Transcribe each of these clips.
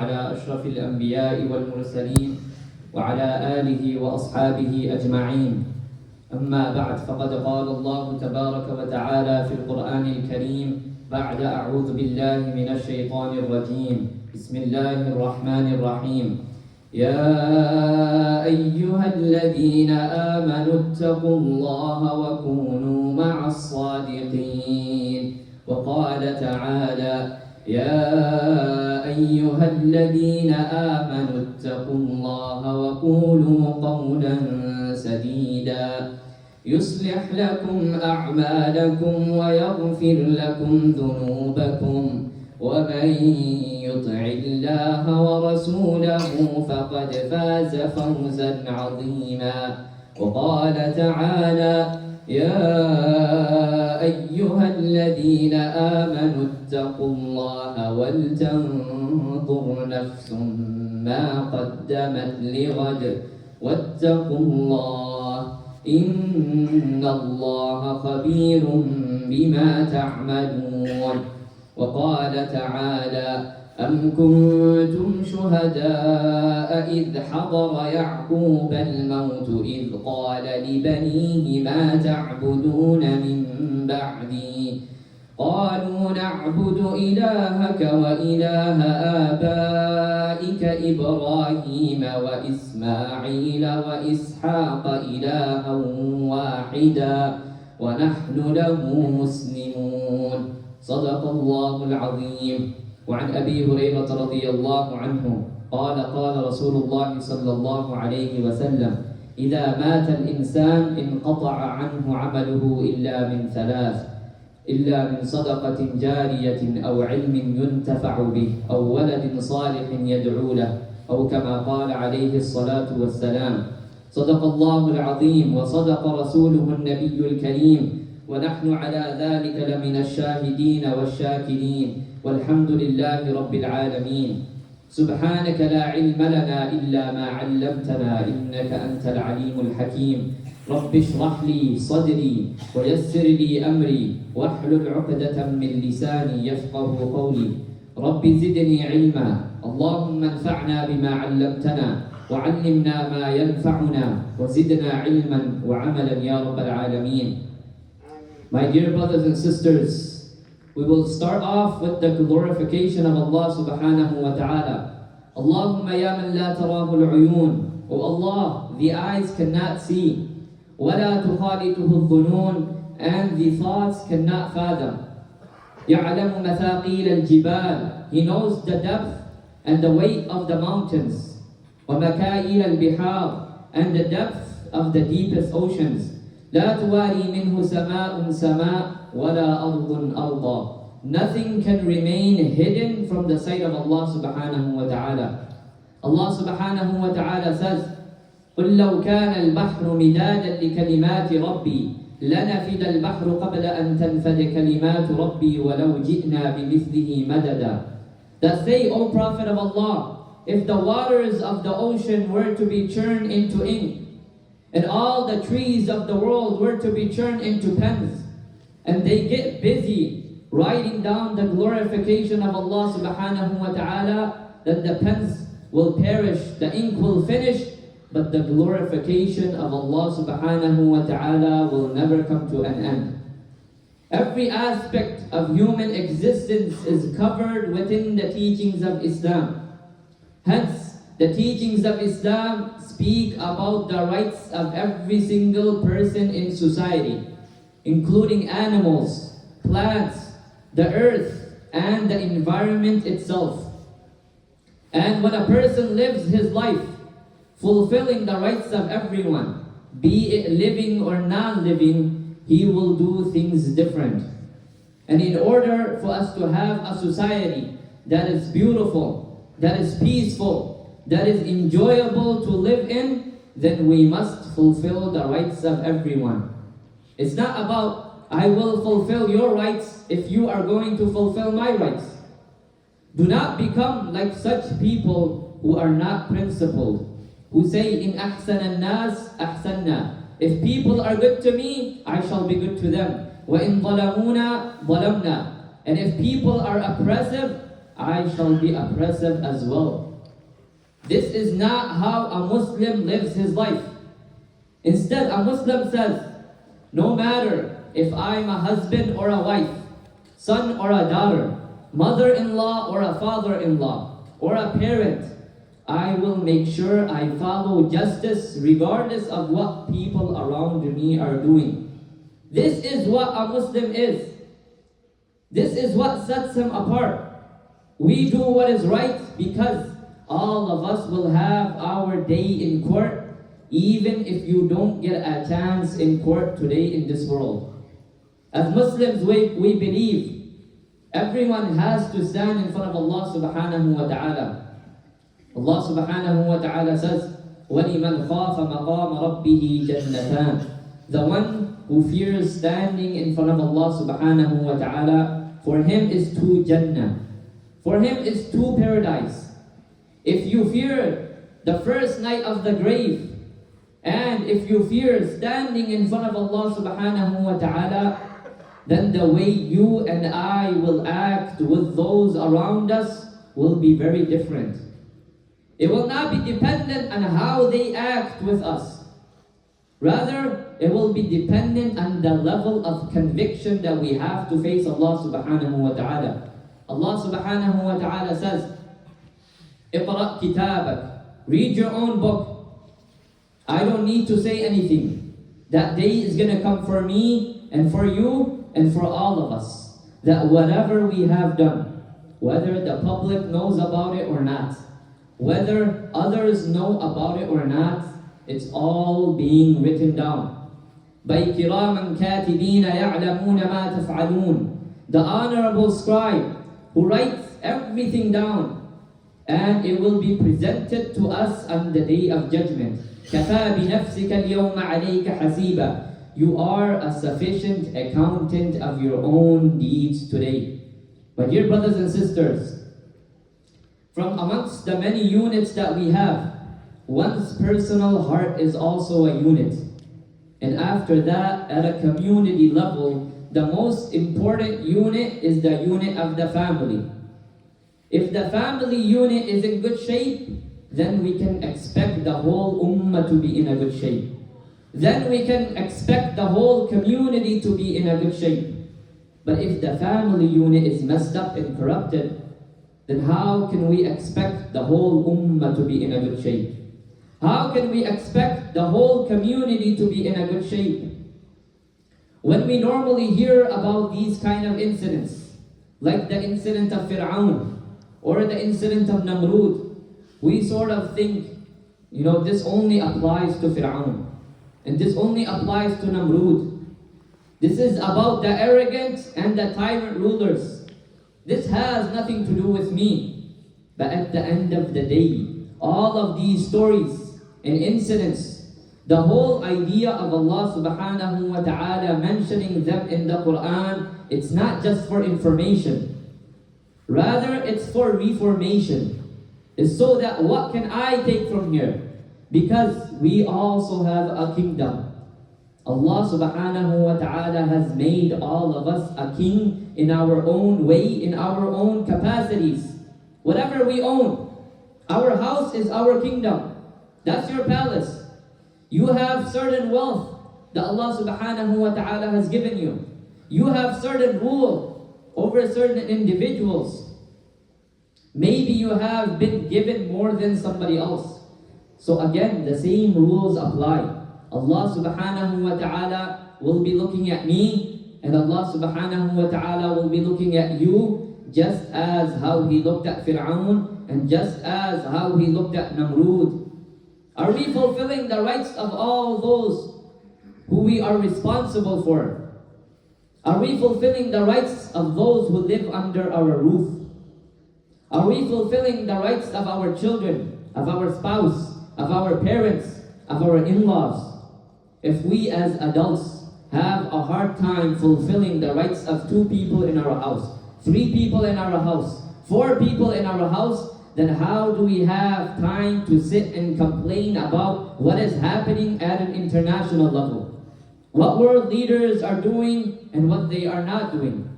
على أشرف الأنبياء والمرسلين وعلى آله وأصحابه أجمعين. أما بعد، فقد قال الله تبارك وتعالى في القرآن الكريم بعد أعوذ بالله من الشيطان الرجيم. بسم الله الرحمن الرحيم. يا أيها الذين آمنوا اتقوا الله وكونوا مع الصادقين. وقال تعالى: يا أيها الذين آمنوا اتقوا الله وقولوا قولا سديدا يصلح لكم أعمالكم ويغفر لكم ذنوبكم، ومن يطع الله ورسوله فقد فاز فوزا عظيما. وقال تعالى: يا أيها الذين آمنوا اتقوا الله ولتنظر نفس ما قدمت لغد واتقوا الله إن الله خبير بما تعملون. وقال تعالى: أم كنتم شهداء إذ حضر يعقوب الموت إذ قال لبنيه ما تعبدون من بعدي قالوا نعبد إلهك وإله آبائك إبراهيم وإسماعيل وإسحاق إلها واحدا ونحن له مسلمون. صدق الله العظيم. وعن أبي هريرة رضي الله عنه قال: قال رسول الله صلى الله عليه وسلم: إذا مات الإنسان انقطع عنه عمله إلا من ثلاث: إلا من صدقة جارية أو علم ينتفع به أو ولد صالح يدعو له، أو كما قال عليه الصلاة والسلام. صدق الله العظيم وصدق رسوله النبي الكريم، ونحن على ذلك لمن الشاهدين والشاكرين، والحمد لله رب العالمين. سبحانك لا علم لنا إلا ما علمتنا إنك أنت العليم الحكيم. رب اشرح لي صدري ويسر لي أمري واحلل عقدة من لساني يفقه قولي. رب زدني علما، اللهم انفعنا بما علمتنا وعلمنا ما ينفعنا وزدنا علما وعملا يا رب العالمين. My dear brothers and sisters, we will start off with the glorification of Allah subhanahu wa ta'ala. Allahumma ya man la tarahu al-uyun. O Allah, the eyes cannot see. وَلَا تُخَالِطُهُ الظُّنُونَ, and the thoughts cannot fathom. يَعْلَمُ مَثَاقِيلَ الْجِبَالِ, He knows the depth and the weight of the mountains. وَمَكَائِلَ الْبِحَارِ, and the depth of the deepest oceans. لَا تُوَارِي مِنْهُ سَمَاءٌ سَمَاءٌ وَلَا أَرْضٌ أَرْضًا. Nothing can remain hidden from the sight of Allah subhanahu wa ta'ala. Allah subhanahu wa ta'ala says: قل لو كان البحر مدادا لكلمات ربي لنفد البحر قبل أن تنفد كلمات ربي ولو جئنا بمثله مددا. That say, O Prophet of Allah, if the waters of the ocean were to be churned into ink, and all the trees of the world were to be churned into pens, and they get busy writing down the glorification of Allah subhanahu wa ta'ala, then the pens will perish, the ink will finish, but the glorification of Allah subhanahu wa ta'ala will never come to an end. Every aspect of human existence is covered within the teachings of Islam. Hence, the teachings of Islam speak about the rights of every single person in society, including animals, plants, the earth, and the environment itself. And when a person lives his life fulfilling the rights of everyone, be it living or non-living, he will do things different. And in order for us to have a society that is beautiful, that is peaceful, that is enjoyable to live in, then we must fulfill the rights of everyone. It's not about, I will fulfill your rights if you are going to fulfill my rights. Do not become like such people who are not principled, who say, in ahsan al-nas ahsanna. If people are good to me, I shall be good to them. وَإِن ظَلَمُونَا ظَلَمْنَا. And if people are oppressive, I shall be oppressive as well. This is not how a Muslim lives his life. Instead, a Muslim says, no matter if I'm a husband or a wife, son or a daughter, mother-in-law or a father-in-law, or a parent, I will make sure I follow justice regardless of what people around me are doing. This is what a Muslim is. This is what sets him apart. We do what is right because all of us will have our day in court, even if you don't get a chance in court today in this world. As Muslims, we believe everyone has to stand in front of Allah subhanahu wa ta'ala. Allah subhanahu wa ta'ala says, وَلِمَنْ خَافَ مَقَامَ رَبِّهِ جَنَّتَانِ. The one who fears standing in front of Allah subhanahu wa ta'ala, for him is two Jannah. For him is two paradise. If you fear the first night of the grave, and if you fear standing in front of Allah subhanahu wa ta'ala, then the way you and I will act with those around us will be very different. It will not be dependent on how they act with us. Rather, it will be dependent on the level of conviction that we have to face Allah subhanahu wa ta'ala. Allah subhanahu wa ta'ala says, اقرأ كتابك. Read your own book. I don't need to say anything. That day is going to come for me and for you and for all of us. That whatever we have done, whether the public knows about it or not, whether others know about it or not, it's all being written down. By كِرَامًا كَاتِبِينَ يَعْلَمُونَ مَا تَفْعَلُونَ. The honorable scribe who writes everything down, and it will be presented to us on the day of judgment. كَفَى بِنَفْسِكَ الْيَوْمَ عَلَيْكَ حَسِيبًا. You are a sufficient accountant of your own deeds today. My dear brothers and sisters, from amongst the many units that we have, one's personal heart is also a unit. And after that, at a community level, the most important unit is the unit of the family. If the family unit is in good shape, then we can expect the whole ummah to be in a good shape. Then we can expect the whole community to be in a good shape. But if the family unit is messed up and corrupted, then how can we expect the whole ummah to be in a good shape? How can we expect the whole community to be in a good shape? When we normally hear about these kind of incidents, like the incident of Fir'aun, or the incident of Namrud, we sort of think, this only applies to Fir'aun, and this only applies to Namrud. This is about the arrogant and the tyrant rulers. This has nothing to do with me. But at the end of the day, all of these stories and incidents, the whole idea of Allah subhanahu wa ta'ala mentioning them in the Quran, it's not just for information. Rather, it's for reformation. It's so that what can I take from here? Because we also have a kingdom. Allah subhanahu wa ta'ala has made all of us a king in our own way, in our own capacities. Whatever we own, our house is our kingdom. That's your palace. You have certain wealth that Allah subhanahu wa ta'ala has given you. You have certain rule over certain individuals. Maybe you have been given more than somebody else. So again, the same rules apply. Allah subhanahu wa ta'ala will be looking at me, and Allah subhanahu wa ta'ala will be looking at you, just as how He looked at Fir'aun, and just as how He looked at Namrud. Are we fulfilling the rights of all those who we are responsible for? Are we fulfilling the rights of those who live under our roof? Are we fulfilling the rights of our children, of our spouse, of our parents, of our in-laws? If we as adults have a hard time fulfilling the rights of 2 people in our house, 3 people in our house, 4 people in our house, then how do we have time to sit and complain about what is happening at an international level? What world leaders are doing and what they are not doing?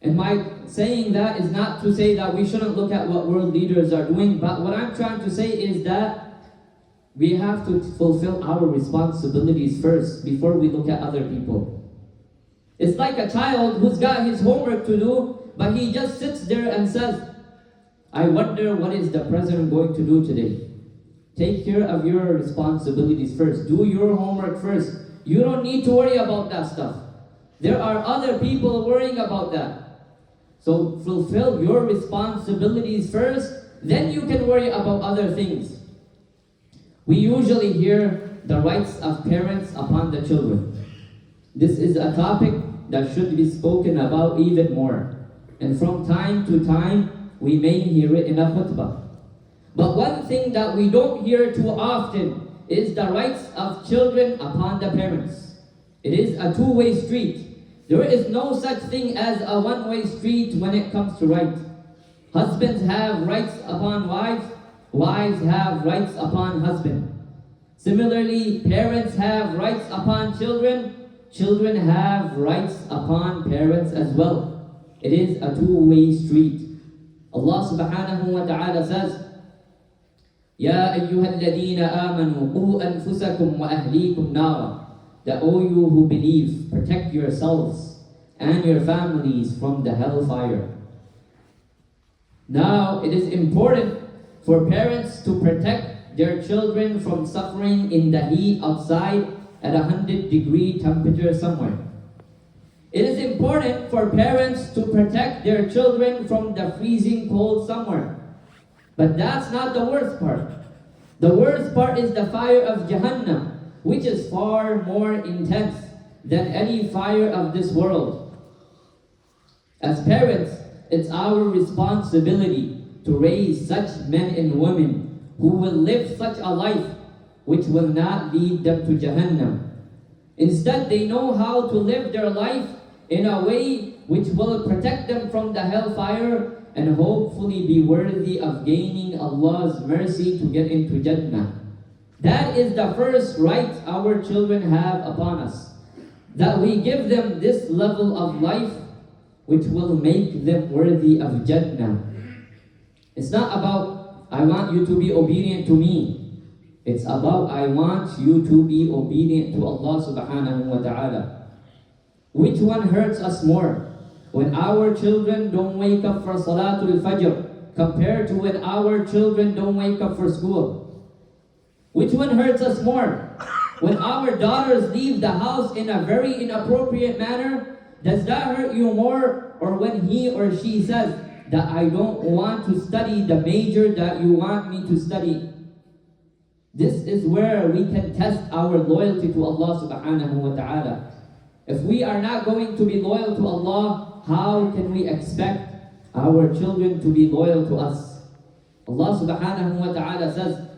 And my saying that is not to say that we shouldn't look at what world leaders are doing, but what I'm trying to say is that we have to fulfill our responsibilities first before we look at other people. It's like a child who's got his homework to do, but he just sits there and says, I wonder what is the president going to do today? Take care of your responsibilities first. Do your homework first. You don't need to worry about that stuff. There are other people worrying about that. So fulfill your responsibilities first, then you can worry about other things. We usually hear the rights of parents upon the children. This is a topic that should be spoken about even more. And from time to time, we may hear it in a khutbah. But one thing that we don't hear too often is the rights of children upon the parents. It is a two-way street. There is no such thing as a one-way street when it comes to right. Husbands have rights upon wives. Wives have rights upon husbands. Similarly, parents have rights upon children. Children have rights upon parents as well. It is a two-way street. Allah subhanahu wa ta'ala says, Ya ayyuhalladhina amanu qu anfusakum wa ahlikum nara. That all you who believe, protect yourselves and your families from the hellfire. Now, it is important for parents to protect their children from suffering in the heat outside at 100-degree temperature somewhere. It is important for parents to protect their children from the freezing cold somewhere. But that's not the worst part. The worst part is the fire of Jahannam, which is far more intense than any fire of this world. As parents, it's our responsibility to raise such men and women who will live such a life which will not lead them to Jahannam. Instead, they know how to live their life in a way which will protect them from the hellfire and hopefully be worthy of gaining Allah's mercy to get into Jannah. That is the first right our children have upon us. That we give them this level of life which will make them worthy of Jannah. It's not about, I want you to be obedient to me. It's about, I want you to be obedient to Allah subhanahu wa ta'ala. Which one hurts us more? When our children don't wake up for Salatul Fajr compared to when our children don't wake up for school? Which one hurts us more? When our daughters leave the house in a very inappropriate manner, does that hurt you more? Or when he or she says that I don't want to study the major that you want me to study? This is where we can test our loyalty to Allah subhanahu wa ta'ala. If we are not going to be loyal to Allah, how can we expect our children to be loyal to us? Allah subhanahu wa ta'ala says,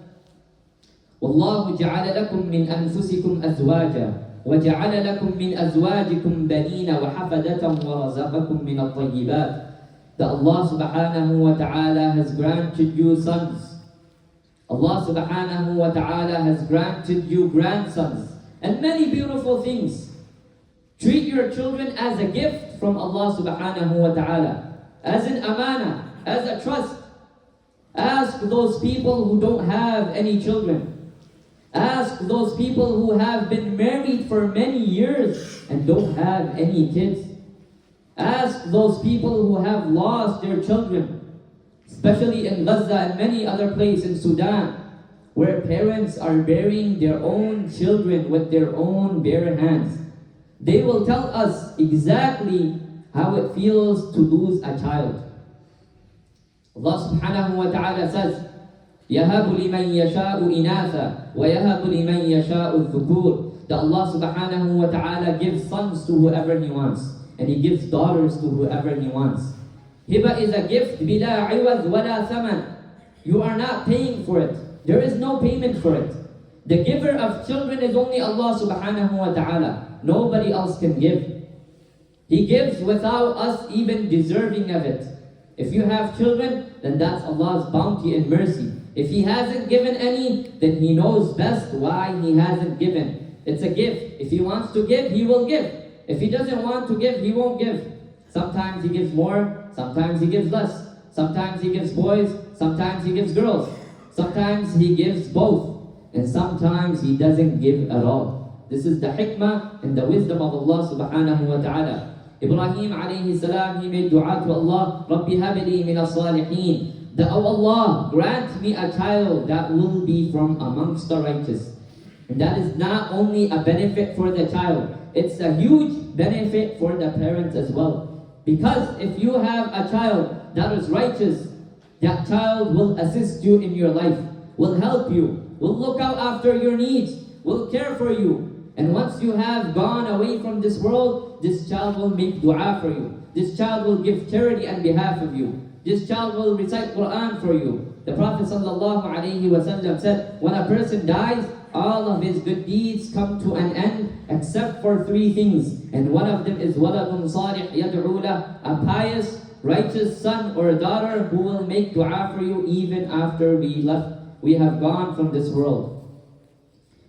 وَاللَّهُ جَعَلَ لَكُم مِّنْ أَنفُسِكُمْ أَزْوَاجًا وَجَعَلَ لَكُم مِّنْ أَزْوَاجِكُمْ بَنِينَ وَحَفَدَةً وَرَزَقَكُم مِّنَ الطَّيِّبَاتِ. That Allah subhanahu wa ta'ala has granted you sons. Allah subhanahu wa ta'ala has granted you grandsons and many beautiful things. Treat your children as a gift from Allah subhanahu wa ta'ala, as an amana, as a trust. Ask those people who don't have any children. Ask those people who have been married for many years and don't have any kids. Ask those people who have lost their children, especially in Gaza and many other places in Sudan, where parents are burying their own children with their own bare hands. They will tell us exactly how it feels to lose a child. Allah subhanahu wa ta'ala says, يَهَبُ لِمَنْ يَشَاءُ إِنَاثًا وَيَهَبُ لِمَنْ يَشَاءُ الذُّكُورِ. That Allah subhanahu wa ta'ala gives sons to whoever He wants, and He gives daughters to whoever He wants. Hiba is a gift, بِلَا عِوَذْ وَلَا ثَمَنٍ. You are not paying for it. There is no payment for it. The giver of children is only Allah subhanahu wa ta'ala. Nobody else can give. He gives without us even deserving of it. If you have children, then that's Allah's bounty and mercy. If He hasn't given any, then He knows best why He hasn't given. It's a gift. If He wants to give, He will give. If He doesn't want to give, He won't give. Sometimes He gives more, sometimes He gives less. Sometimes He gives boys, sometimes He gives girls. Sometimes He gives both, and sometimes He doesn't give at all. This is the hikmah and the wisdom of Allah subhanahu wa ta'ala. Ibrahim alayhi salam, he made dua to Allah, Rabbi habli min as-salihin. That, oh Allah, grant me a child that will be from amongst the righteous. And that is not only a benefit for the child, it's a huge benefit for the parents as well. Because if you have a child that is righteous, that child will assist you in your life, will help you, will look out after your needs, will care for you. And once you have gone away from this world, this child will make dua for you. This child will give charity on behalf of you. This child will recite Quran for you. The Prophet ﷺ said, when a person dies, all of his good deeds come to an end except for three things. And one of them is waladun salih yad'u lah, a pious, righteous son or daughter who will make dua for you even after we have gone from this world.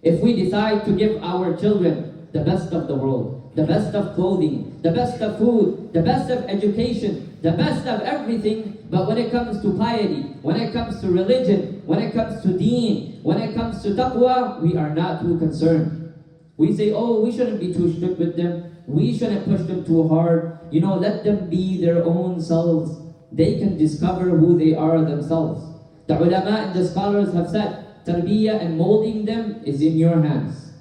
If we decide to give our children the best of the world, the best of clothing, the best of food, the best of education, the best of everything, but when it comes to piety, when it comes to religion, when it comes to deen, when it comes to taqwa, we are not too concerned. We say, oh, we shouldn't be too strict with them. We shouldn't push them too hard. Let them be their own selves. They can discover who they are themselves. The ulama and the scholars have said, tarbiyah and molding them is in your hands.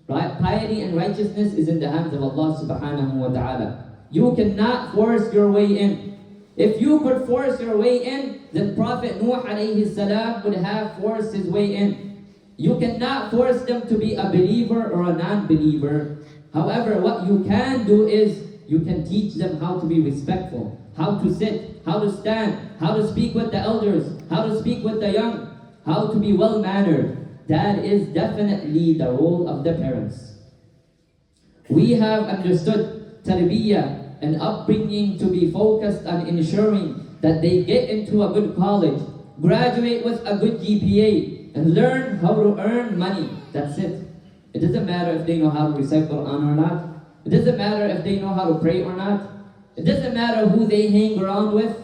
Right? Piety and righteousness is in the hands of Allah subhanahu wa ta'ala. You cannot force your way in. If you could force your way in, then Prophet Nuh alayhi salam would have forced his way in. You cannot force them to be a believer or a non-believer. However, what you can do is, you can teach them how to be respectful, how to sit, how to stand, how to speak with the elders, how to speak with the young, how to be well-mannered. That is definitely the role of the parents. We have understood tarbiyah and upbringing to be focused on ensuring that they get into a good college, graduate with a good GPA, and learn how to earn money. That's it. It doesn't matter if they know how to recite Quran or not. It doesn't matter if they know how to pray or not. It doesn't matter who they hang around with.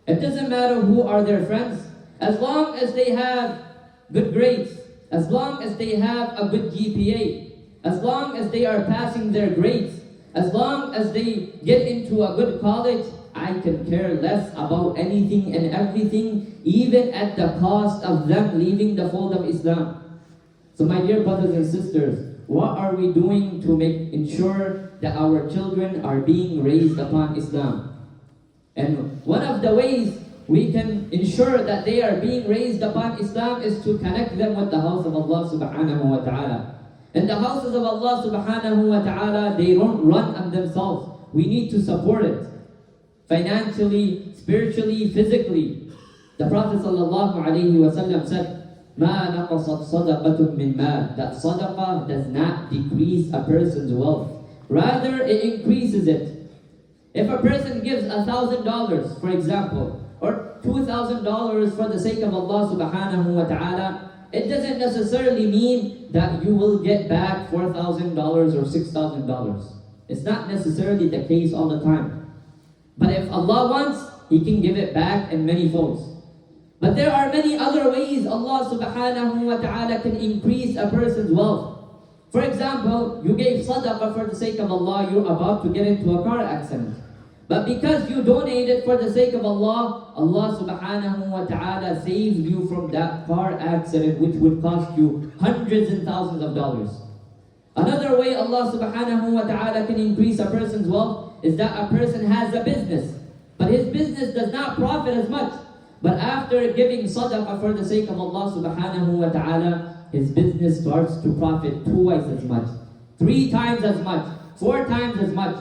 It doesn't matter who are their friends. As long as they have good grades, as long as they have a good GPA, as long as they are passing their grades, as long as they get into a good college, I can care less about anything and everything, even at the cost of them leaving the fold of Islam. So my dear brothers and sisters, what are we doing to ensure that our children are being raised upon Islam? And one of the ways we can ensure that they are being raised upon Islam is to connect them with the house of Allah subhanahu wa ta'ala. And the houses of Allah subhanahu wa ta'ala, they don't run on themselves. We need to support it. Financially, spiritually, physically. The Prophet sallallahu alayhi wa sallam said, مَا نَقَصَتْ صَدَقَةٌ مِّن مَالٍ. That sadaqah does not decrease a person's wealth. Rather, it increases it. If a person gives $1,000, for example, or $2,000 for the sake of Allah subhanahu wa ta'ala, it doesn't necessarily mean that you will get back $4,000 or $6,000. It's not necessarily the case all the time. But if Allah wants, He can give it back in many folds. But there are many other ways Allah subhanahu wa ta'ala can increase a person's wealth. For example, you gave sadaqah for the sake of Allah, you're about to get into a car accident. But because you donated for the sake of Allah, Allah subhanahu wa ta'ala saved you from that car accident which would cost you hundreds and thousands of dollars. Another way Allah subhanahu wa ta'ala can increase a person's wealth is that a person has a business, but his business does not profit as much. But after giving sadaqah for the sake of Allah subhanahu wa ta'ala, his business starts to profit twice as much, 3 times as much, 4 times as much.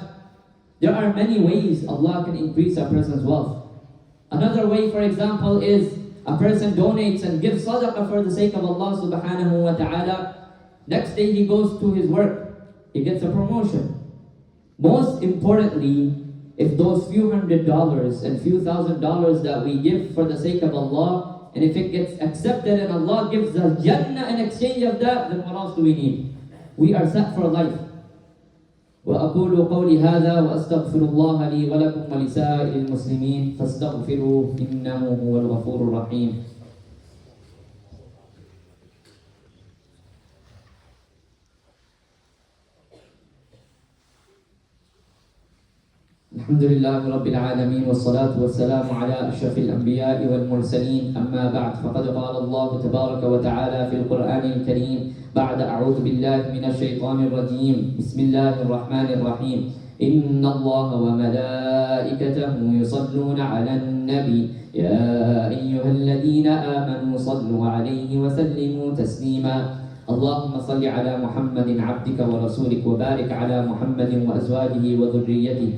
There are many ways Allah can increase a person's wealth. Another way, for example, is a person donates and gives sadaqah for the sake of Allah subhanahu wa ta'ala. Next day he goes to his work, he gets a promotion. Most importantly, if those few $100s and few $1,000s that we give for the sake of Allah, and if it gets accepted and Allah gives us Jannah in exchange of that, then what else do we need? We are set for life. وأقول قولي هذا وأستغفر الله لي ولكم ولسائر المسلمين فاستغفروه إنه هو الغفور الرحيم. الحمد لله رب العالمين والصلاة والسلام على أشرف الأنبياء والمرسلين. أما بعد، فقد قال الله تبارك وتعالى في القرآن الكريم بعد أعوذ بالله من الشيطان الرجيم بسم الله الرحمن الرحيم إن الله وملائكته يصلون على النبي يا أيها الذين آمنوا صلوا عليه وسلموا تسليما. اللهم صل على محمد عبدك ورسولك وبارك على محمد وأزواجه وذريته.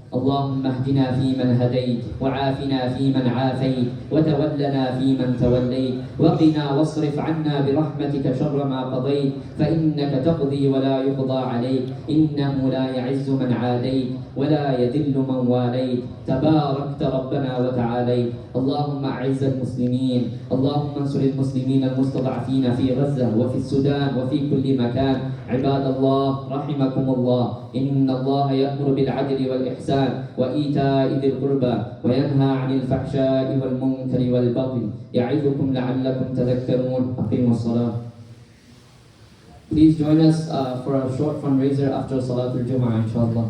اللهم اهدنا فيمن هديت وعافنا فيمن عافيت وتولنا فيمن توليت وقنا واصرف عنا برحمتك شر ما قضيت فإنك تقضي ولا يقضى عليك إنه لا يعز من عاديت ولا يذل من واليت تباركت ربنا وتعاليت. اللهم أعز المسلمين، اللهم انصر المسلمين المستضعفين في غزة وفي السودان وفي كل مكان. عباد الله رحمكم الله، إن الله يأمر بالعدل والإحسان وإيتاء ذي القربى وينهى عن الفحشاء والمنكر والبغي يعظكم لعلكم تذكرون. أقيموا الصلاة. Please join us for a short fundraiser after Salatul Jumu'ah, inshallah.